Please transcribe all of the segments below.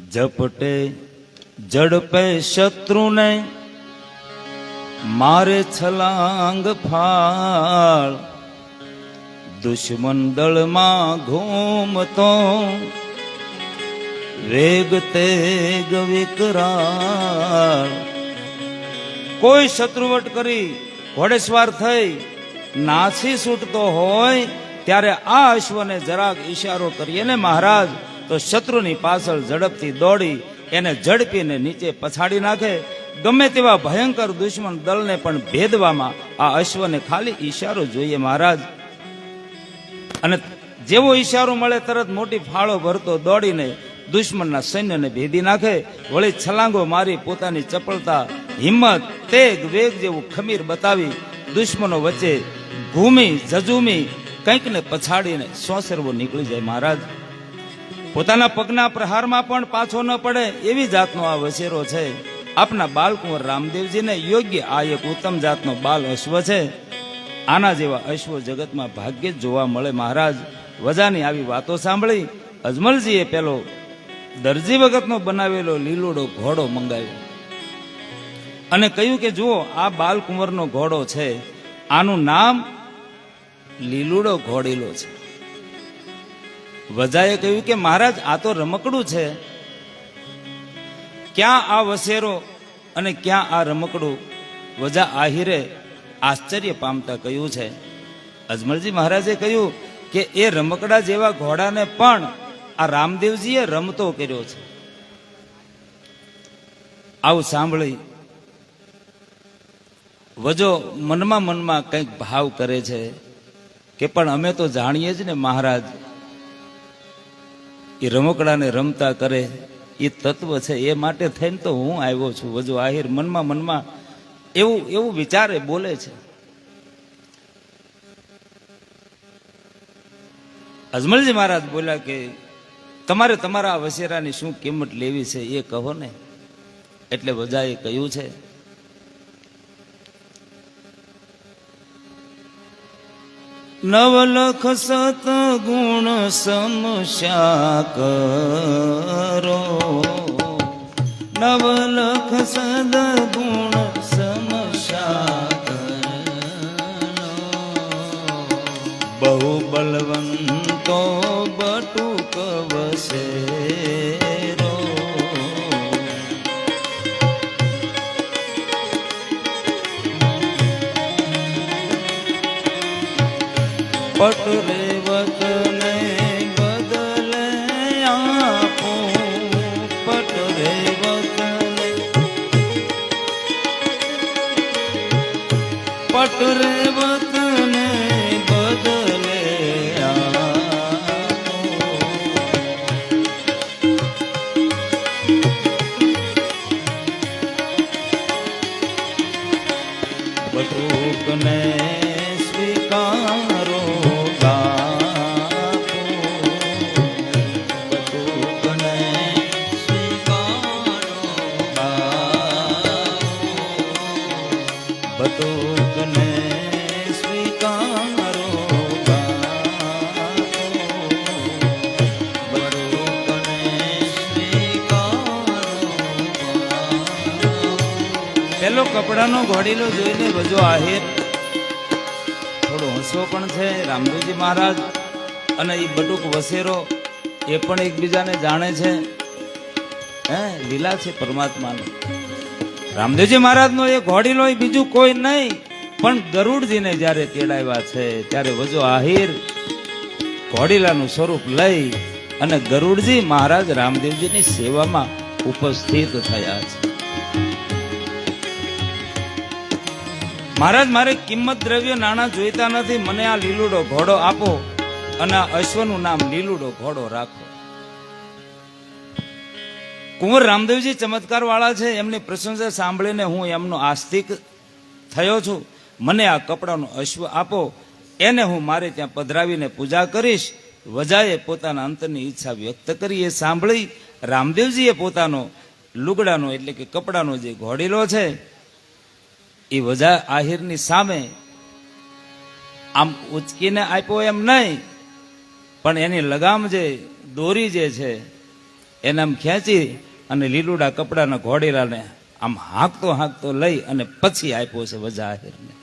ઝપટે ઝડપે શત્રુને મારે છલાંગ ફાળ, દુશ્મન દળમાં ઘૂમતો વેગ તેગ વિકરાળ. કોઈ શત્રુવટ કરી ઘોડેસવાર થઈ નાસી છૂટતો હોય ત્યારે આ અશ્વને જરાક ઈશારો કરીએ ને મહારાજ તો શત્રુની પાછળ ઝડપથી દોડી એને ઝડપીને નીચે પછાડી નાખે. ગમે તેવા ભયંકર દુશ્મન દળને પણ ભેદવામાં આ અશ્વને ખાલી ઈશારો જોઈએ મહારાજ. અને જેવો ઈશારો મળે તરત મોટી ફાળો ભરતો દોડીને દુશ્મનના સૈન્યને ભેદી નાખે. વળી છલાંગો મારી પોતાની ચપળતા હિંમત તેગ વેગ જેવું ખમીર બતાવી દુશ્મનો વચ્ચે ઘૂમી ઝઝૂમી કંઈકને પછાડીને સોસરવો નીકળી જાય મહારાજ. પોતાના પગના પ્રહારમાં પણ પાછો ન પડે એવી જાતનો આ વસેરો છે. આપના બાલકુંવર રામદેવજીને યોગ્ય આ એક ઉત્તમ જાતનો બાલ અશ્વ છે. આના જેવા અશ્વ જગતમાં ભાગ્યે જ જોવા મળે મહારાજ. વજાની આવી વાતો સાંભળી અજમલજીએ પેલો દરજી વખતનો બનાવેલો લીલુડો ઘોડો મંગાવ્યો અને કહ્યું કે જુઓ આ બાલકુંવરનો ઘોડો છે, આનું નામ લીલુડો ઘોડીલો છે. વજાએ કહ્યું કે મહારાજ આ તો રમકડું છે, ક્યાં આ વસેરો અને ક્યાં આ રમકડું? વજા આહિરે આશ્ચર્ય પામતા કહ્યું છે. અજમલજી મહારાજે કહ્યું કે એ રમકડા જેવા ઘોડાને પણ આ રામદેવજીએ રમતો કર્યો છે. આવું સાંભળી વજો મનમાં કંઈક ભાવ કરે છે કે પણ અમે તો જાણીએ જ ને મહારાજ એ રમકડાને રમતા કરે એ તત્વ છે, એ માટે થઈને તો હું આવ્યો છું. વજો આહિર મનમાં એવું વિચારે બોલે છે. અજમલજી મહારાજ બોલ્યા કે તમારે તમારા વસેરાની શું કિંમત લેવી છે એ કહો ને. એટલે વજાએ કહ્યું છે નવલખ સત ગુણ સમશ્યા કરો, નવલખ સદ ગુણ સમશ્યા કરો, બહુ બલવંતો બટુક વસેરો, પટ રેવતને બદલે આપો, પટ રેવતને, પટ રેવતને બદલે આપો, બટુકને સ્વીકારો બટુકને સ્વીકારો બટુકને સ્વીકારો. પેલો કપડાનો ઘોડીલો જોઈને વજો આહિર થોડો હસવો પણ છે. રામદેવજી મહારાજ અને એ બટુક વસેરો એ પણ એકબીજાને જાણે છે. લીલા છે પરમાત્માની. રામદેવજી મહારાજનો એ ઘોડીલો બીજું કોઈ નહીં પણ ગરુડજીને જ્યારે તેડાવ્યા છે ત્યારે વજો આહિર ઘોડીલાનું સ્વરૂપ લઈ અને ગરુડજી મહારાજ રામદેવજીની સેવામાં ઉપસ્થિત થયા છે. મહારાજ મારે કિંમત દ્રવ્ય નાણાં જોઈતા નથી, મને આ લીલુડો ઘોડો આપો અને આ અશ્વનું નામ લીલુડો ઘોડો રાખો. કુંવર રામદેવજી ચમત્કાર વાળા છે, એમની પ્રશંસા સાંભળીને હું એમનો આસ્તિક થયો છું. મને આ કપડાનો અશ્વ આપો, એને હું મારે ત્યાં પધરાવીને પૂજા કરીશ. વજાએ પોતાના અંતરની ઈચ્છા વ્યક્ત કરી. એ સાંભળી રામદેવજીએ પોતાનો લુગડાનો એટલે કે કપડાનો જે ઘોડીલો છે એ વજા આહિરની સામે આમ ઉચકીને આપ્યો એમ નહીં, પણ એની લગામ જે દોરી જે છે એને આમ ખેંચી અને લીલુડા કપડાના ઘોડીલાને આમ હાંકતો લઈ અને પછી આપ્યો છે વજા આહિરને,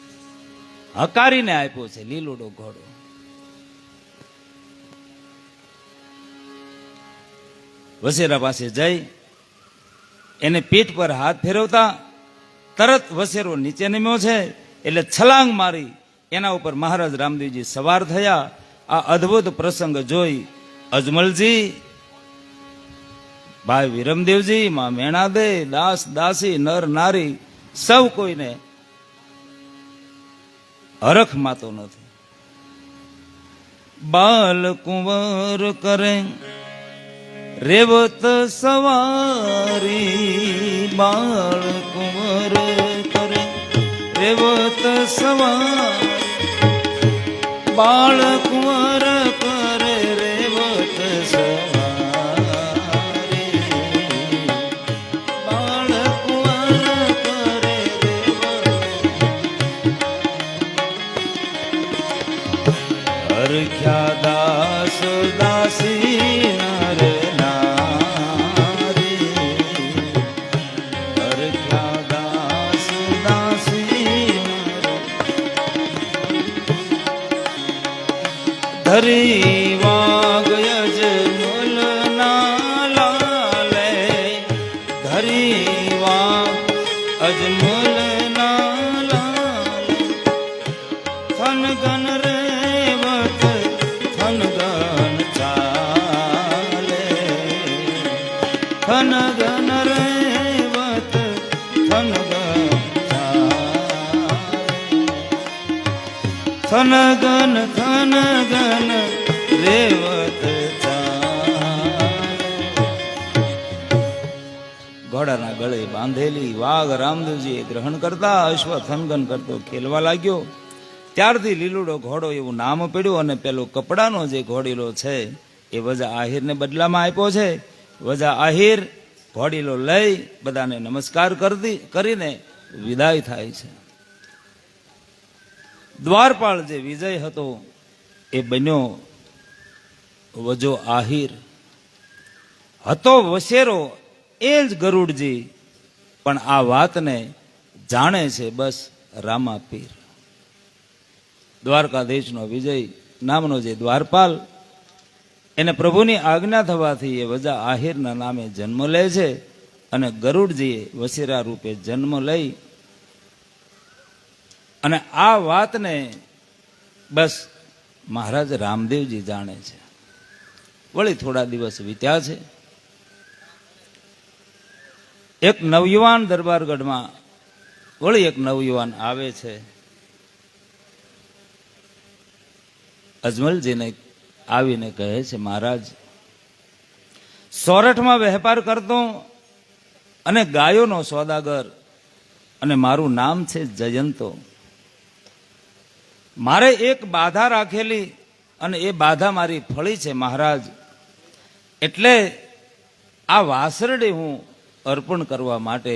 હકારીને આપ્યો છે લીલુડો ઘોડો. વસેરા પાસે જઈ એને પીઠ પર હાથ ફેરવતા તરત વસેરો નીચે નમ્યો છે એટલે છલાંગ મારી એના ઉપર મહારાજ રામદેવજી સવાર થયા. આ અદ્ભુત પ્રસંગ જોઈ અજમલજી, ભાઈ વિરમદેવજી, માં મેણાદે, દાસ દાસી, નર નારી સૌ કોઈને હરખ માતો નથી. બાલ કુંવર કરે રેવત સવારી, બાળ કુંવર કરે રેવત સવારી, બાળ કુંવર કરે રેવત સવારી, બાળ કુંવર કરે રેવત. હરખ્યા દાસ દાસી નર ધરી વાગ અજમલ ના લાલે, ધરી વાગ અજમલ ના લાલે, થન ગન રેવત થન ગન ચાલે, થન ગન રેવત થન ગન ચાલે, થન ગન રેવત ચાલે. ઘોડાના ગળે બાંધેલી વાઘ રામદેવજીએ ગ્રહણ કરતા અશ્વ થનગન કરતો ખેલવા લાગ્યો. ત્યારથી લીલુડો ઘોડો એવું નામ પડ્યું અને પેલો કપડાનો જે ઘોડીલો છે એ વજા આહિરને બદલામાં આપ્યો છે. વજા આહિર ઘોડીલો લઈ બધાને નમસ્કાર કરીને વિદાય થાય છે. દ્વારપાળ જે વિજય હતો એ બન્યો વજો આહિર. હતો વસેરો એ જ ગરુડજી, પણ આ વાતને જાણે છે બસ રામાપીર. દ્વારકાધીશનો વિજય નામનો જે દ્વારપાલ, એને પ્રભુની આજ્ઞા થવાથી એ વજા આહિરના નામે જન્મ લે છે અને ગરુડજીએ વસેરા રૂપે જન્મ લઈ અને આ વાતને બસ મહારાજ રામદેવજી જાણે છે. વળી થોડા દિવસ વીત્યા છે. એક નવયુવાન દરબારગઢમાં વળી એક નવયુવાન આવે છે. અજમલજીને આવીને કહે છે, મહારાજ સોરઠમાં વેપાર કરતો અને ગાયોનો સોદાગર અને મારું નામ છે જયંતો. મારે એક બાધા રાખેલી અને એ બાધા મારી ફળી છે મહારાજ, એટલે આ વાસરડી હું અર્પણ કરવા માટે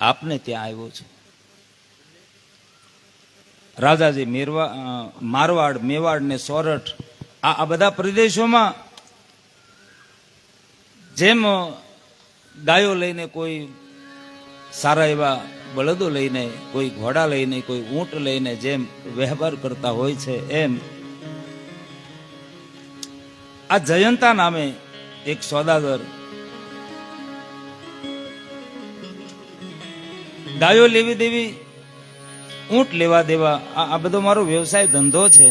આપને ત્યાં આવ્યો છું. રાજાજી મારવાડ, મેવાડ ને સોરઠ આ બધા પ્રદેશોમાં જેમ ગાયો લઈને કોઈ સારા એવા બળદો લઈને, કોઈ ઘોડા લઈને, કોઈ ઊંટ લઈને જેમ વ્યવહાર કરતા હોય છે, એમ આ જયંતા નામે એક સોદાગર ગાયો લેવી દેવી, ઊંટ લેવા દેવા, આ બધો મારો વ્યવસાય ધંધો છે.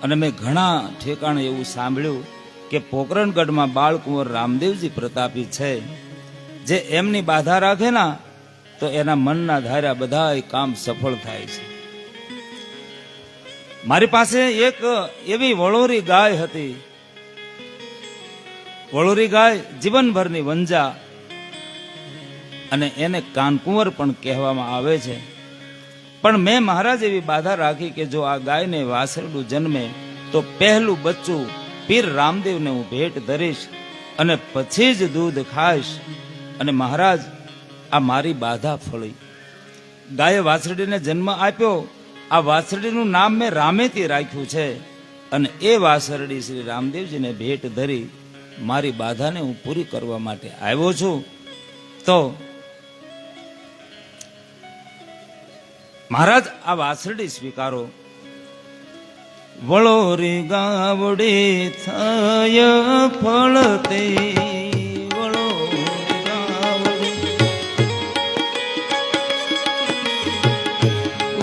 અને મેં ઘણા ઠેકાણે એવું સાંભળ્યું કે પોકરણગઢમાં બાળકુંવર રામદેવજી પ્રતાપી છે, જે એમની બાધા રાખે ના તો એના મનના ધાર્યા બધા કામ સફળ થાય છે. મારી પાસે એક એવી વળોરી ગાય હતી. વળોરી ગાય જીવનભરની વંજા, અને એને કાનકુંવર પણ કહેવામાં આવે છે. પણ મેં મહારાજ એવી બાધા રાખી કે જો આ ગાયને વાસરડું જન્મે તો પહેલું બચ્ચું પીર રામદેવને હું ભેટ ધરીશ અને પછી જ દૂધ ખાઈશ. અને મહારાજ આ મારી બાધા ફળી. ગાયે વાસરડીને જન્મ આપ્યો. આ વાસરડીનું નામ મેં રામેતી રાખ્યું છે અને એ વાસરડી શ્રી રામદેવજીને ભેટ ધરી મારી બાધાને હું પૂરી કરવા માટે આવ્યો છું. તો મહારાજ આ વાસરડી સ્વીકારો. વળોરી ગાવડી થય ફળતી, વળોરી ગાવડી,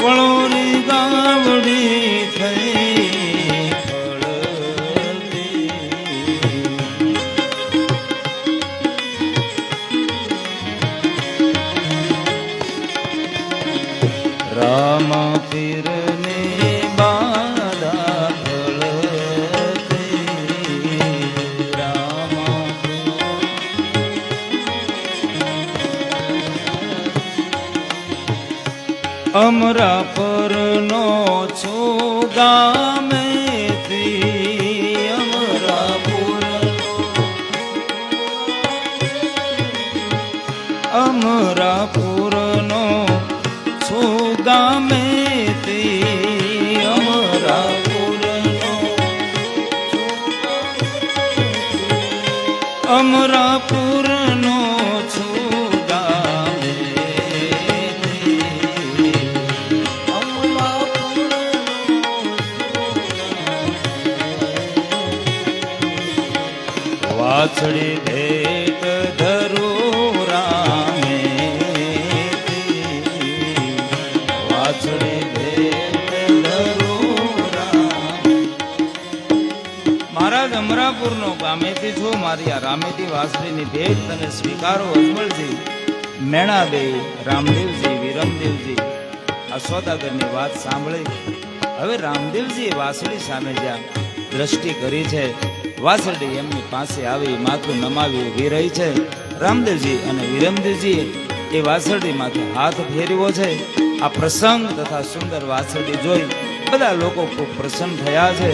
વળોરી ગાવડી થઈ ફળતી. રામ પીરને બાધા ફળતી, રામ અમરાપુરનો છું ગામેથી, અમરાપુરનો છું ગામેથી, અમરાપુરનો છું ગામેથી, વાછડી ભેટ ધરું રામે, વાછડી ભેટ ધરું રામ. મહારાજ અમરાપુરનો ગામેથી છું, મારી આ રામેથી વાસળીની ભેટ તને સ્વીકારો અજમલજી. મેણાદેવ, રામદેવજી, વિરમદેવજી આ સોદાગરની વાત સાંભળી. હવે રામદેવજીએ વાસળી સામે જ્યાં દ્રષ્ટિ કરી છે, વાસળી એમની પાસે આવી માથું નમાવી ઊભી રહી છે. રામદેવજી અને વિરમદેવજીએ એ વાસળી માથે હાથ ફેરવ્યો છે. આ પ્રસંગ તથા સુંદર વાસળી જોઈ બધા લોકો ખૂબ પ્રસન્ન થયા છે.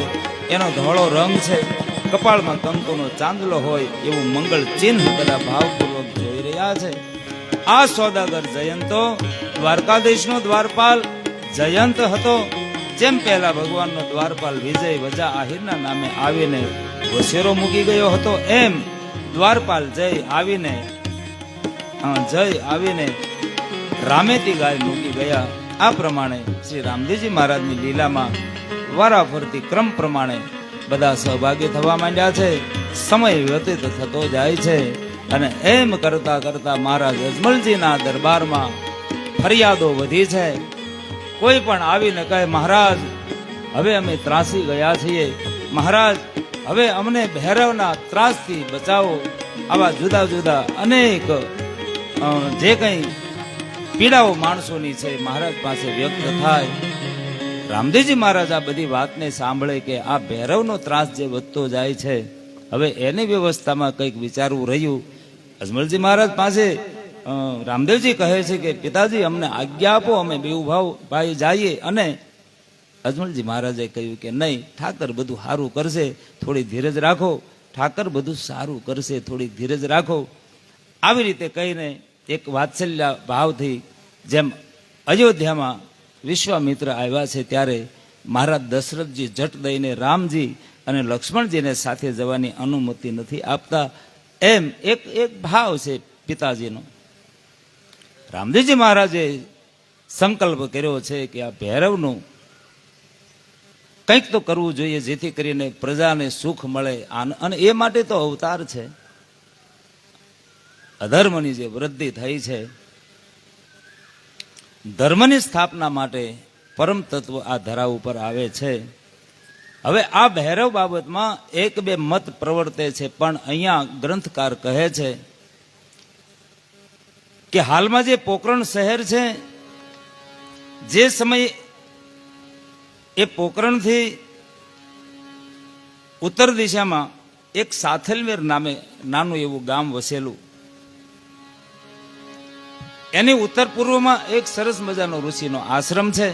એનો ધોળો રંગ છે, કપાળમાં કંકુનો ચાંદલો હોય એવું મંગળ ચિહ્ન બધા ભાવપૂર્વક જોઈ રહ્યા છે. આ સોદાગર જયંતો દ્વારકાધીશનો દ્વારપાલ જયંત હતો. જેમ પહેલા ભગવાનનો દ્વારપાલ વિજય વજા આહિરના નામે આવીને વસેરો મૂકી ગયો હતો, એમ દ્વારપાલ જય આવીને રામેતી ગાય મૂકી ગયા. આ પ્રમાણે શ્રી રામદેવજી મહારાજની લીલામાં વારાફરતી ક્રમ પ્રમાણે બધા સહભાગી થવા માંડ્યા છે. સમય વ્યતીત થતો જાય છે અને એમ કરતા કરતા મહારાજ અજમલજીના દરબારમાં ફરિયાદો વધી છે. કોઈ પણ આવીને કહે, મહારાજ હવે અમે ત્રાસી ગયા છીએ, મહારાજ હવે અમને ભૈરવના ત્રાસથી બચાવો. આવા જુદા જુદા અનેક જે કંઈ પીડાઓ માણસોની છે મહારાજ પાસે વ્યક્ત થાય. રામદેવજી મહારાજ આ બધી વાતને સાંભળે કે આ ભૈરવનો ત્રાસ જે વધતો જાય છે, હવે એની વ્યવસ્થામાં કંઈક વિચારવું રહ્યું. અજમલજી મહારાજ પાસે રામદેવજી કહે છે કે પિતાજી અમને આજ્ઞા આપો, અમે બેઉ ભાઈ જઈએ. અને અજમલજી મહારાજે કહ્યું કે નહીં, ઠાકર બધું સારું કરશે, થોડી ધીરજ રાખો, ઠાકર બધું સારું કરશે, થોડી ધીરજ રાખો. આવી રીતે કહીને એક વાત્સલ્ય ભાવથી જેમ અયોધ્યામાં વિશ્વામિત્ર આવ્યા છે ત્યારે મહારાજ દશરથજી જટ દઈને રામજી અને લક્ષ્મણજીને સાથે જવાની અનુમતિ નથી આપતા, એમ એક એક ભાવ છે પિતાજીનો. રામદેવજી મહારાજે સંકલ્પ કર્યો છે કે આ ભૈરવનું કંઈક તો કરવું જોઈએ જેથી કરીને પ્રજાને સુખ મળે. અને એ માટે તો અવતાર છે. અધર્મની જે વૃદ્ધિ થઈ છે, ધર્મની સ્થાપના માટે પરમ તત્વ આ ધરા ઉપર આવે છે. હવે આ ભૈરવ બાબતમાં એક બે મત પ્રવર્તે છે, પણ અહીંયા ગ્રંથકાર કહે છે કે હાલમાં જે પોકરણ શહેર છે, જે સમયે એ પોકરણથી ઉત્તર દિશામાં એક સાથલમેર નામે નાનું એવું ગામ વસેલું, એની ઉત્તર પૂર્વમાં એક સરસ મજાનો ઋષિનો આશ્રમ છે.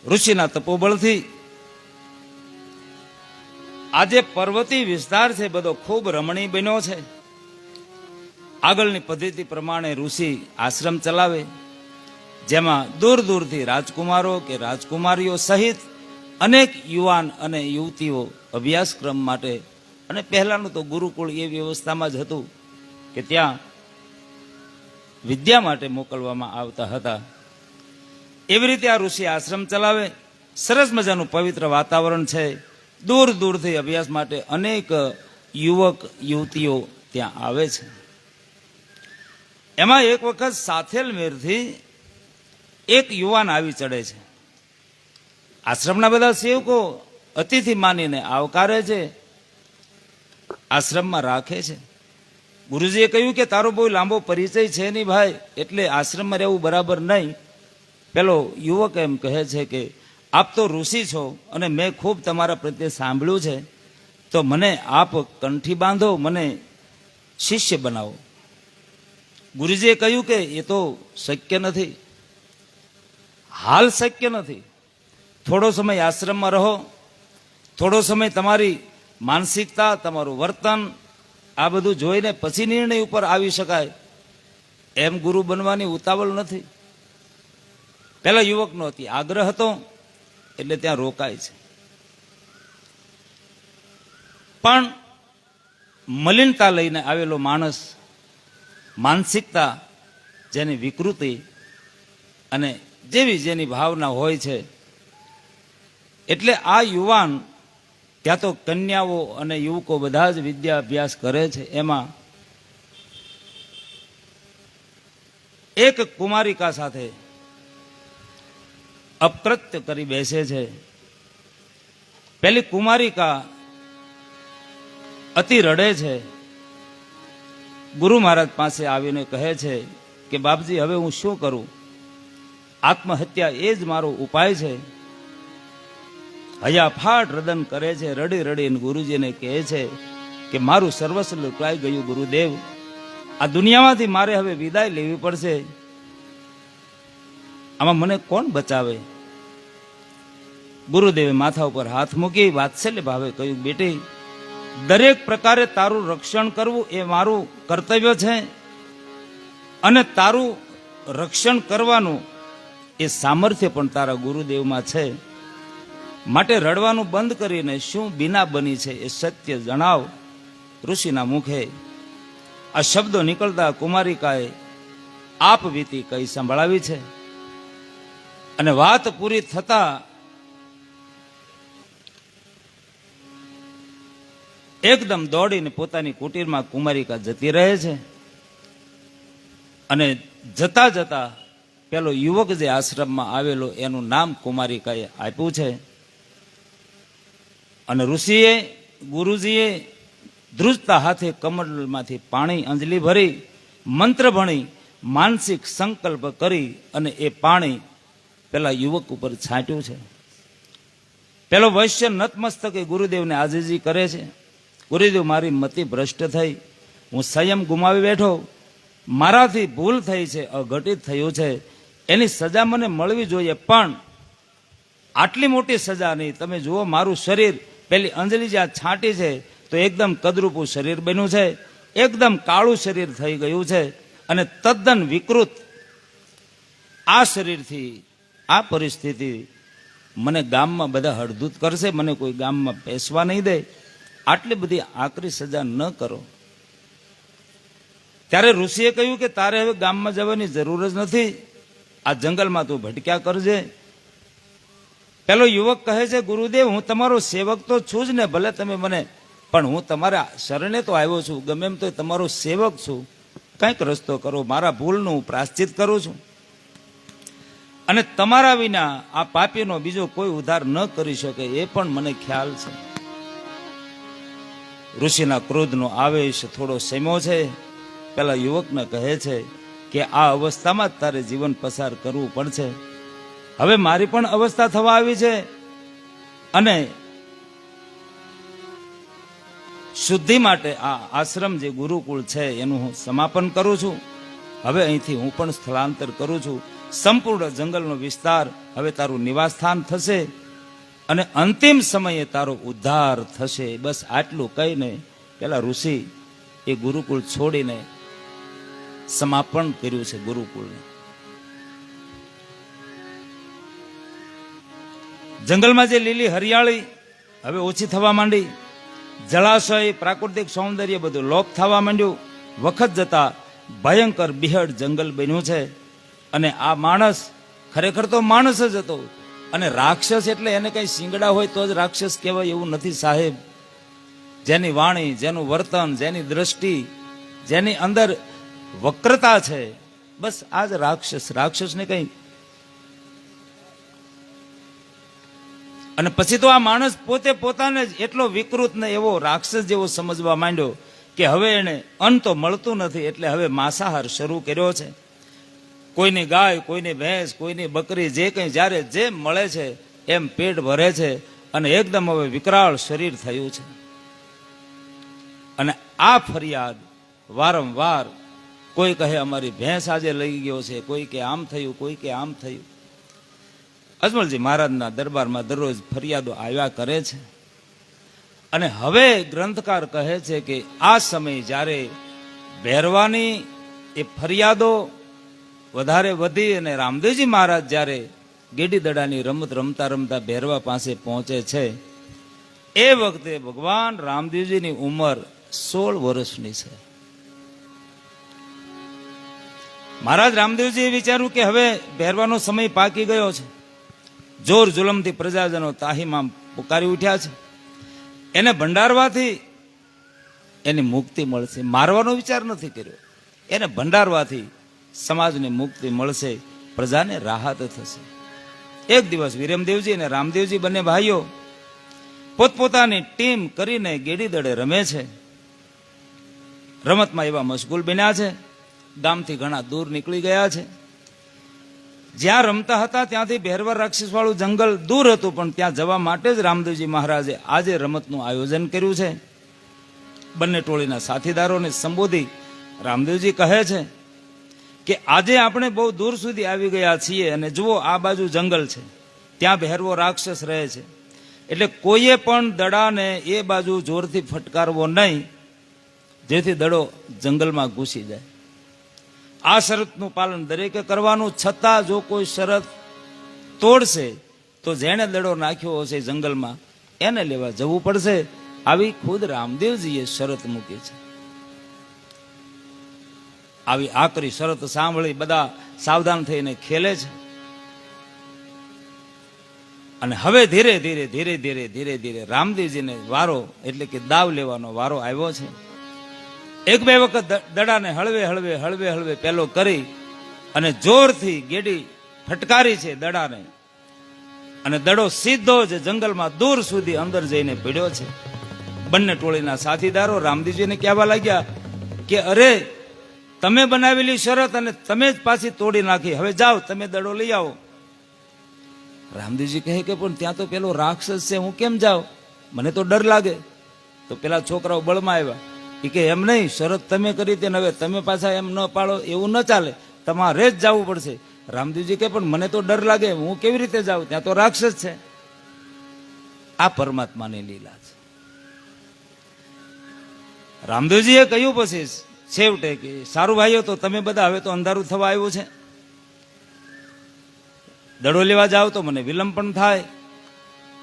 ઋષિના તપોબળથી આજે પર્વતીય વિસ્તાર છે બધો ખૂબ રમણીય બન્યો છે. આગળની પદ્ધતિ પ્રમાણે ઋષિ આશ્રમ ચલાવે, જેમાં દૂર દૂરથી રાજકુમારો કે રાજકુમારીઓ સહિત અનેક યુવાન અને યુવતીઓ અભ્યાસક્રમ માટે અને પહેલાનું તો ગુરુકુળ એ વ્યવસ્થામાં જ હતું કે ત્યાં વિદ્યા માટે મોકલવામાં આવતા હતા. એવી રીતે આ ઋષિ આશ્રમ ચલાવે. સરસ મજાનું પવિત્ર વાતાવરણ છે. દૂર દૂરથી અભ્યાસ માટે અનેક યુવક યુવતીઓ ત્યાં આવે છે. એમાં એક વખત સાથેલ મેરથી એક યુવાન આવી ચડે છે. આશ્રમના બધા સેવકો અતિથિ માનીને આવકારે છે, આશ્રમમાં રાખે છે. ગુરુજીએ કહ્યું કે તારો બહુ લાંબો પરિચય છે નહીં ભાઈ, એટલે આશ્રમમાં રહેવું બરાબર નહીં. પેલો યુવક એમ કહે છે કે આપ તો ઋષિ છો અને મેં ખૂબ તમારા પ્રત્યે સાંભળ્યું છે, તો મને આપ કંઠી બાંધો, મને શિષ્ય બનાવો. ગુરુજીએ કહ્યું કે એ તો શક્ય નથી, હાલ શક્ય નથી. થોડો સમય આશ્રમમાં રહો, થોડો સમય તમારી માનસિકતા, તમારું વર્તન આ બધું જોઈને પછી નિર્ણય ઉપર આવી શકાય. એમ ગુરુ બનવાની ઉતાવળ નથી. પેલા યુવકનો અતિ આગ્રહ હતો એટલે ત્યાં રોકાય છે. પણ મલિનતા લઈને આવેલો માણસ, માનસિકતા જેની વિકૃતિ અને જેવી જેની ભાવના હોય છે, એટલે આ યુવાન, ત્યાં તો કન્યાઓ અને યુવકો બધા જ વિદ્યા અભ્યાસ કરે છે, એમાં એક કુમારિકા સાથે અપ્રત્ય કરી બેસે છે. પેલી કુમારિકા અતિ રડે છે. ગુરુ મહારાજ પાસે આવીને કહે છે કે બાપજી હવે હું શું કરું? આત્મહત્યા એ જ મારો ઉપાય છે. હયાફાટ રદન કરે છે, રડી રડીને ગુરુજીને કહે છે કે મારું સર્વસ્વ લૂંટાઈ ગયું ગુરુદેવ, આ દુનિયામાંથી મારે હવે વિદાય લેવી પડશે, આમાં મને કોણ બચાવે? ગુરુદેવે માથા ઉપર હાથ મૂકી વાત્સલ્ય ભાવે કહ્યું, બેટી દરેક પ્રકારે તારું રક્ષણ કરવું એ મારું કર્તવ્ય છે, અને તારું રક્ષણ કરવાનું એ સામર્થ્ય પણ તારા ગુરુદેવમાં છે. માટે રડવાનું બંધ કરીને શું બીના બની છે એ સત્ય જણાવ. ઋષિના મુખે આ શબ્દો નીકળતા કુમારિકાએ આપ વીતી કઈ સંભળાવી છે. અને વાત પૂરી થતા એકદમ દોડીને પોતાની કુટીરમાં કુમારિકા જતી રહે છે. અને જતા જતા પેલો યુવક જે આશ્રમમાં આવેલો એનું નામ કુમારિકાએ આપ્યું છે. અને ઋષિએ, ગુરુજીએ ધ્રુજતા હાથે કમળમાંથી પાણી અંજલિ ભરી, મંત્ર ભણી, માનસિક સંકલ્પ કરી અને એ પાણી પેલા યુવક ઉપર છાંટ્યું છે. પેલો વૈશ્ય નતમસ્તકે ગુરુદેવને આજીજી કરે છે. ગુરુદેવ મારી મતિ ભ્રષ્ટ થઈ, હું સંયમ ગુમાવી બેઠો, મારાથી ભૂલ થઈ છે, અઘટિત થયું છે, એની સજા મને મળવી જોઈએ, પણ આટલી મોટી સજા નહીં. તમે જુઓ મારું શરીર, પેલી અંજલિ જ્યાં છાંટી છે તો એકદમ કદરૂપું શરીર બન્યું છે, એકદમ કાળું શરીર થઈ ગયું છે, અને તદ્દન વિકૃત આ શરીરથી આ પરિસ્થિતિ મને ગામમાં બધા હળધૂત કરશે, મને કોઈ ગામમાં બેસવા નહીં દે. આટલી બધી આકરી સજા ન કરો. ત્યારે ઋષિએ કહ્યું કે તારે હવે ગામમાં જવાની જરૂર જ નથી, આ જંગલમાં તું ભટક્યા કરજે. પેલો યુવક કહે છે ગુરુદેવ હું તમારો સેવક તો છું જ ને, ભલે તમે મને, પણ હું તમારા શરણે તો આવ્યો છું, ગમે એમ તો તમારો સેવક છું, કંઈક રસ્તો કરો, મારા ભૂલનું હું પ્રાશ્ચિત કરું છું, અને તમારા વિના આ પાપીનો બીજો કોઈ ઉદ્ધાર ન કરી શકે એ પણ મને ખ્યાલ છે. ઋષિના ક્રોધનો આવેશ થોડો સેમ્યો છે. પેલા યુવકને કહે છે કે આ અવસ્થામાં જ તારે જીવન પસાર કરવું પડશે. હવે મારી પણ અવસ્થા થવા આવી છે, અને શુદ્ધિ માટે આ આશ્રમ જે ગુરુકુળ છે એનું હું સમાપન કરું છું. હવે અહીંથી હું પણ સ્થળાંતર કરું છું. સંપૂર્ણ જંગલનો વિસ્તાર હવે તારું નિવાસસ્થાન થશે, અને અંતિમ સમયે તારો ઉદ્ધાર થશે. બસ આટલું કહીને પેલા ઋષિ એ ગુરુકુળ છોડીને સમાપન કર્યું છે ગુરુકુળને. જંગલમાં જે લીલી હરિયાળી હવે ઓછી થવા માંડી, જળાશય, પ્રાકૃતિક સૌંદર્ય બધું લોપ થવા માંડ્યું. વખત જતા ભયંકર બિહડ જંગલ બન્યું છે. અને આ માણસ ખરેખર તો માણસ જ હતો. અને રાક્ષસ એટલે એને કઈ શિંગડા હોય તો જ રાક્ષસ કહેવાય એવું નથી સાહેબ. જેની વાણી, જેનું વર્તન, જેની દ્રષ્ટિ, જેની અંદર વક્રતા છે, બસ આ જ રાક્ષસ. રાક્ષસને કઈ. અને પછી તો આ માણસ પોતે પોતાને જ એટલો વિકૃત ને એવો રાક્ષસ જેવો સમજવા માંડ્યો કે હવે એને અન્ન તો મળતું નથી, એટલે હવે માંસાહાર શરૂ કર્યો છે. કોઈની ગાય, કોઈની ભેંસ, કોઈની બકરી, જે કંઈ જ્યારે જે મળે છે એમ પેટ ભરે છે. અને એકદમ હવે વિકરાળ શરીર થયું છે. અને આ ફરિયાદ વારંવાર, કોઈ કહે અમારી ભેંસ આજે લઈ ગયો છે, કોઈ કે આમ થયું, કોઈ કે આમ થયું. અજમલજી મહારાજના દરબારમાં દરરોજ ફરિયાદો આવ્યા કરે છે. અને હવે ગ્રંથકાર કહે છે કે આ સમય જ્યારે ભેરવાની એ ફરિયાદો વધારે વધી અને રામદેવજી મહારાજ જ્યારે ગેડી દડાની રમત રમતા રમતા ભેરવા પાસે પહોંચે છે, એ વખતે ભગવાન રામદેવજીની ઉંમર 16 વર્ષની છે. મહારાજ રામદેવજીએ વિચાર્યું કે હવે ભેરવાનો સમય પાકી ગયો છે. જોર જુલમથી પ્રજાજનો તાહીમાં પુકારી ઉઠ્યા છે. એને ભંડારવાથી એની મુક્તિ મળશે. મારવાનો વિચાર નથી કર્યો. એને ભંડારવાથી સમાજને મુક્તિ મળશે, પ્રજાને રાહત થશે. એક દિવસ વિરમદેવજી અને રામદેવજી બંને ભાઈઓ પોતપોતાની ટીમ કરીને ગેડી દડે રમે છે. રમતમાં એવા મશગુલ બન્યા છે, ગામથી ઘણા દૂર નીકળી ગયા છે. જ્યાં રમતા હતા ત્યાંથી ભેરવા રાક્ષસ વાળું જંગલ દૂર હતું, પણ ત્યાં જવા માટે જ રામદેવજી મહારાજે આજે રમતનું આયોજન કર્યું છે. બંને ટોળીના સાથીદારોને સંબોધી રામદેવજી કહે છે કે આજે આપણે બહુ દૂર સુધી આવી ગયા છીએ અને જુઓ આ બાજુ જંગલ છે, ત્યાં ભેરવો રાક્ષસ રહે છે, એટલે કોઈએ પણ દડાને એ બાજુ જોરથી ફટકારવો નહીં, જેથી દડો જંગલમાં ઘૂસી જાય. આ શરતનું પાલન દરેકે કરવાનું. છતાં જો કોઈ શરત તોડશે તો જેણે દડો નાખ્યો હશે જંગલમાં એને લેવા જવું પડશે. આવી ખુદ રામદેવજીએ શરત મૂકી છે. આવી આકરી શરત સાંભળી બધા સાવધાન થઈને ખેલે છે. અને હવે ધીરે ધીરે ધીરે ધીરે ધીરે ધીરે રામદેવજીને વારો એટલે કે દાવ લેવાનો વારો આવ્યો છે. એક બે વખત દડાને હળવે હળવે હળવે હળવે પેલો કરી અને જોરથી ગેડી ફટકારી છે દડાને, અને દડો સીધો જ જંગલમાં દૂર સુધી અંદર જઈને પડ્યો છે. બંને ટોળીના સાથીદારો રામદેવજીને કહેવા લાગ્યા કે અરે, તમે બનાવેલી શરત અને તમે જ પાછી તોડી નાખી, હવે જાઓ તમે દડો લઈ આવો. રામદેવજી કહે કે પણ ત્યાં તો પેલો રાક્ષસ છે, હું કેમ જાઉં, મને તો ડર લાગે. તો પેલા છોકરાઓ બળમાં આવ્યા. એ કે એમ નહીં, શરત તમે કરી હતી ને હવે તમે પાછા એમ ન પાડો, એવું ન ચાલે, તમારે જ જવું પડશે. રામદેવજી કે પણ મને તો ડર લાગે, હું કેવી રીતે જાઉં, ત્યાં તો રાક્ષસ છે. આ પરમાત્માની લીલા છે. રામદેવજીએ કહ્યું પછી છેવટે કે સારું ભાઈઓ, તો તમે બધા હવે તો અંધારું થવા આવ્યું છે, દડો લેવા જાઓ તો મને વિલંબ પણ થાય,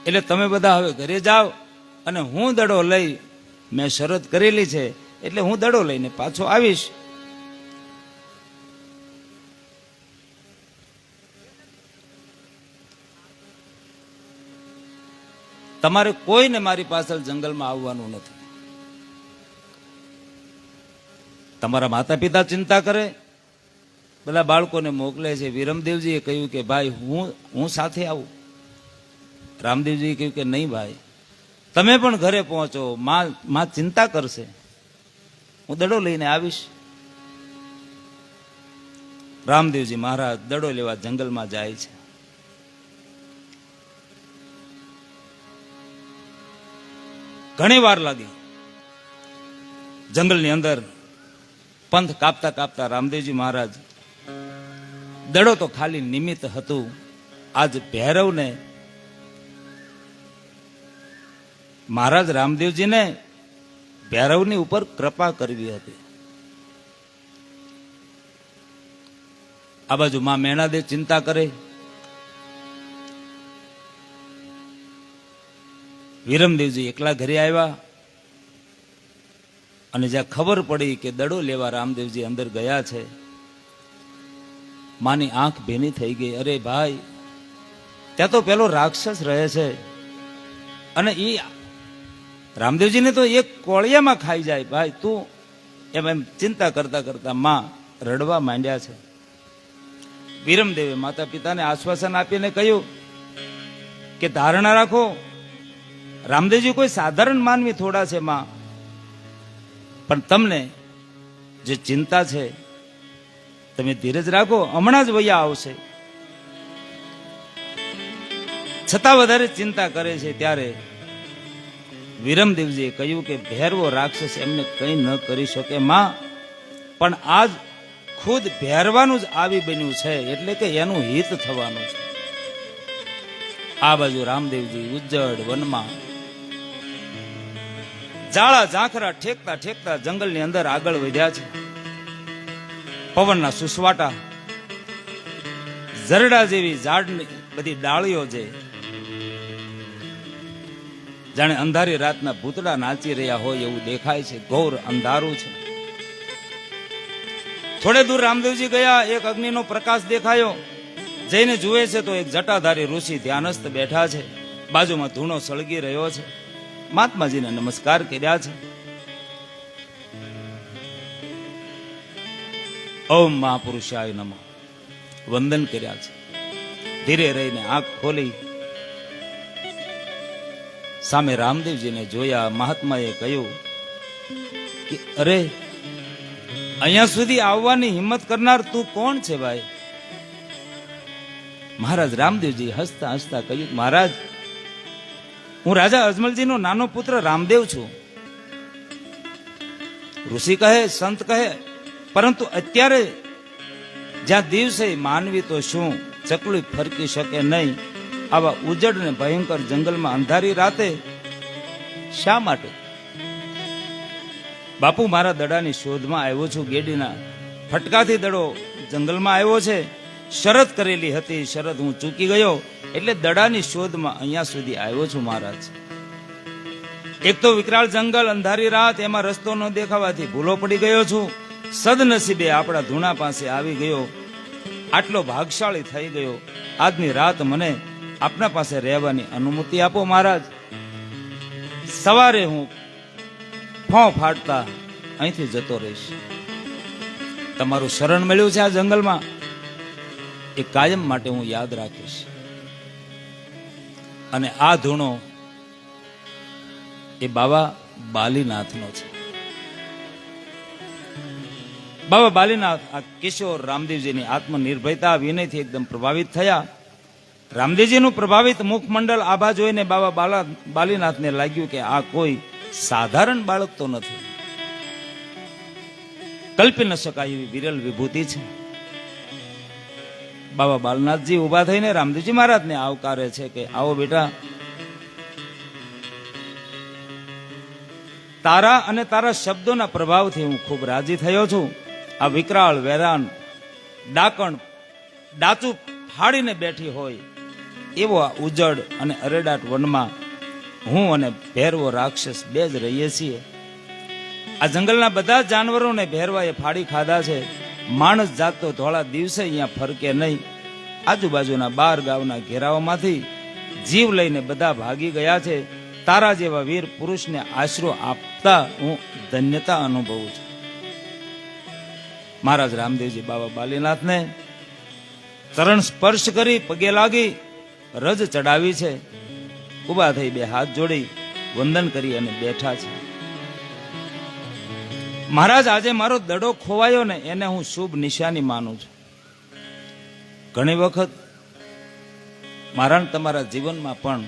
એટલે તમે બધા હવે ઘરે જાઓ અને હું દડો લઈ, મેં શરત કરેલી છે એટલે હું દડો લઈને પાછો આવીશ. તમારે કોઈને મારી પાછળ જંગલમાં આવવાનું નથી. તમારા માતા પિતા ચિંતા કરે, બધા બાળકોને મોકલે છે. વિરમદેવજીએ કહ્યું કે ભાઈ હું સાથે આવું. રામદેવજીએ કહ્યું કે નહીં ભાઈ, તમે પણ ઘરે પહોંચો, માં ચિંતા કરશે, હું દડો લઈને આવીશ. રામદેવજી મહારાજ દડો લેવા જંગલમાં જાય છે. ઘણી વાર લાગી. જંગલની અંદર પંથ કાપતા કાપતા રામદેવજી મહારાજ, દડો તો ખાલી નિમિત્ત હતું. આજ ભૈરવને, મહારાજ રામદેવજીને ભૈરવની ઉપર કૃપા કરવી હતી. આ બાજુ માં મેણાદેવ ચિંતા કરે, વિરમદેવજી એકલા ઘરે આવ્યા. અને જ્યાં ખબર પડી કે દડો લેવા રામદેવજી અંદર ગયા છે, માની આંખ ભીની થઈ ગઈ. અરે ભાઈ, ત્યાં તો પેલો રાક્ષસ રહે છે અને એ રામદેવજીને તો એક કોળિયામાં ખાઈ જાય. ભાઈ તું એમ ચિંતા કરતા કરતા માં રડવા માંડ્યા છે. વિરમદેવે માતા પિતાને આશ્વાસન આપીને કહ્યું કે ધારણા રાખો, રામદેવજી કોઈ સાધારણ માનવી થોડા છે માં, પણ તમને જે ચિંતા છે તમે ધીરજ રાખો, હમણાં જ વૈયા આવશે. છતાં વધારે ચિંતા કરે છે. ત્યારે વિરમદેવજીએ કહ્યું કે ભેરવો રાક્ષસ એમને કંઈ ન કરી શકે માં, પણ આજ ખુદ ભેરવાનું જ આવી બન્યું છે, એટલે કે એનું હિત થવાનું છે. આ બાજુ રામદેવજી ઉજ્જડ વનમાં જાળા ઝાંખરા ઠેકતા ઠેકતા જંગલની અંદર આગળ વધ્યા છે. પવનના સુસવાટા, ઝરડા જેવી ઝાડની બધી ડાળીઓ છે, જાણે અંધારી રાતના ભૂતડા નાચી રહ્યા હોય એવું દેખાય છે. ઘોર અંધારું છે. થોડે દૂર રામદેવજી ગયા, એક અગ્નિનો પ્રકાશ દેખાયો. જઈને જુએ છે તો એક જટાધારી ઋષિ ધ્યાનસ્થ બેઠા છે. બાજુમાં ધૂણો સળગી રહ્યો છે. મહાત્માજીને નમસ્કાર કર્યા છે. ઓમ મહાપુરુષાય નમઃ વંદન કર્યા છે. ધીરે રહીને આંખ ખોલી સામે રામદેવજીને જોયા. મહાત્માએ કહ્યું કે અરે, અહીંયા સુધી આવવાની હિંમત કરનાર તું કોણ છે ભાઈ? મહારાજ રામદેવજી હસતા હસતા કહ્યું, મહારાજ, હું રાજા અજમલજીનો નાનો પુત્ર રામદેવ છું. ઋષિ કહે, સંત કહે, પરંતુ અત્યારે જ્યાં દિવસે માનવી તો શું ચકલી ફરકી શકે નહીં, આવા ઉજ્જડ ને ભયંકર જંગલમાં અંધારી રાતે શા માટે? બાપુ, મારા દડાની શોધમાં આવ્યો છું. ગેડીના ફટકાથી દડો જંગલમાં આવ્યો છે. શરત કરેલી હતી, શરત હું ચૂકી ગયો, એટલે દડાની શોધમાં અહીંયા સુધી આવ્યો છું મહારાજ. એક તો વિકરાળ જંગલ, અંધારી રાત, એમાં રસ્તો ન દેખાવાથી ભૂલો પડી ગયો છું. સદનસીબે આપણા ધૂણા પાસે આવી ગયો. આટલો ભાગશાળી થઈ ગયો. આજની રાત મને આપના પાસે રહેવાની અનુમતિ આપો મહારાજ. સવારે હું ફોં ફાટતા અહીંથી જતો રહીશ. તમારું શરણ મળ્યું છે આ જંગલમાં, એ કાયમ માટે હું યાદ રાખીશ. અને આ ધૂણો એ બાબા બાલીનાથનો છે. બાબા બાલીનાથ આ કિશોર રામદેવજીની આત્મનિર્ભયતા, વિનયથી એકદમ પ્રભાવિત થયા. રામદેવજીનું પ્રભાવિત મુખમંડળ આભા જોઈને બાબા બાલીનાથને લાગ્યું કે આ કોઈ સાધારણ બાળક તો નથી, કલ્પી ન શકાય એવી વિરલ વિભૂતિ છે. બાબા બાલનાથજી ઉભા થઈને રામદેવજી મહારાજને આવકારે છે કે આવો બેટા, તારા અને તારા શબ્દોના પ્રભાવથી હું ખૂબ રાજી થયો છું. આ વિકરાળ વેરાન ડાકણ ડાચું ફાડીને બેઠી હોય એવો આ ઉજ્જડ અને અરેડાટ વનમાં હું અને ભેરવો રાક્ષસ બે જ રહીએ છીએ. આ જંગલના બધા જાનવરોને ભેરવાએ ફાડી ખાધા છે. માણસ જાત તો ધોળા દિવસે અહીંયા ફરકે નહીં. આજુબાજુના 12 ગામના ઘેરાઓમાંથી જીવ લઈને બધા ભાગી ગયા છે. તારા જેવા વીર પુરુષને આશરો આપતા હું ધન્યતા અનુભવું છું. મહારાજ રામદેવજી બાબા બાલીનાથને ચરણ સ્પર્શ કરી પગે લાગી રજ ચડાવી છે. ઉભા થઈ 2 હાથ જોડી વંદન કરી અને બેઠા છે. મહારાજ, આજે મારો દડો ખોવાયો ને એને હું શુભ નિશાની માનું છું. ઘણી વખત મારા તમારા જીવનમાં પણ